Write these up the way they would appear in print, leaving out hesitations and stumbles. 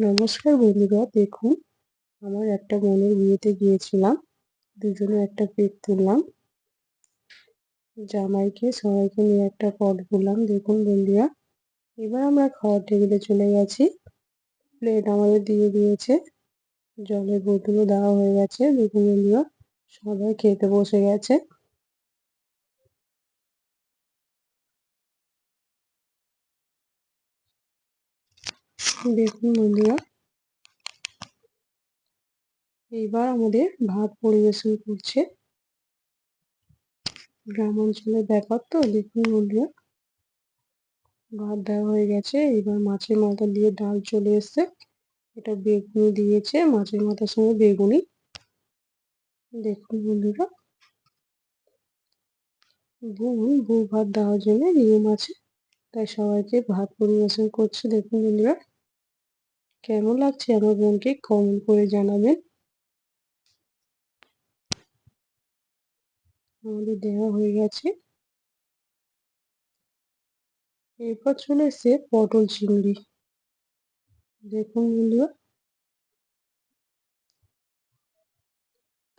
নমস্কার বন্ধুরা, দেখুন আমার একটা বোনের বিয়েতে গিয়েছিলাম। দুজনে একটা পিক তুললাম। জামাইকে সবাইকে নিয়ে একটা ফটো তুললাম। দেখুন বন্ধুরা, এবার আমরা খাওয়ার টেবিলে চলে গেছি। প্লেট আমাদের দিয়ে দিয়েছে, জলের বোতলও দেওয়া হয়ে গেছে। দেখুন বন্ধুরা, সবাই খেতে বসে গেছে। দেখুন বন্ধুরা, এইবার আমাদের ভাত পরিবেশন করছে। গ্রাম অঞ্চলের ব্যাপার তো। দেখুন বন্ধুরা, ভাত দেওয়া হয়ে গেছে। এবার মাছের মাথা দিয়ে ডাল চলে এসছে। এটা বেগুনি দিয়েছে, মাছের মাথার সঙ্গে বেগুনি। দেখুন বন্ধুরা, বউ ভাত দেওয়ার জন্য নিয়ম আছে, তাই সবাইকে ভাত পরিবেশন করছে। দেখুন বন্ধুরা, কেমন লাগছে আমার বোনকে কমেন্ট করে জানাবেন। আমাদের দেওয়া হয়ে গেছে। এরপর চলে এসছে পটল চিংড়ি। দেখুন বন্ধুরা,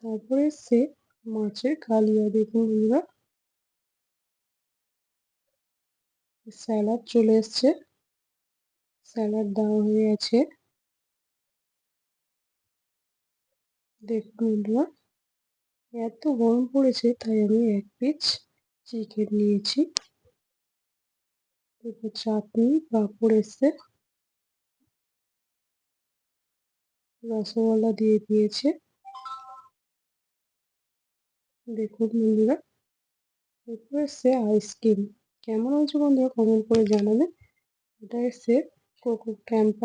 তারপরে এসছে মাছের কালিয়া। দেখুন বন্ধুরা, স্যালাড চলে এসছে, স্যালাড দেওয়া হয়ে গেছে। দেখুন বন্ধুরা, এত গরম পড়েছে তাই আমি এক পিস চিকেন নিয়েছি। এরপর চাটনি, পাঁপড় এসছে, রসগোল্লা দিয়ে দিয়েছে। দেখুন বন্ধুরা, এরপর এসছে আইসক্রিম। কেমন হয়েছে বন্ধুরা কমেন্ট করে জানাবেন। এটা এসছে কোকো ক্যাম্পার।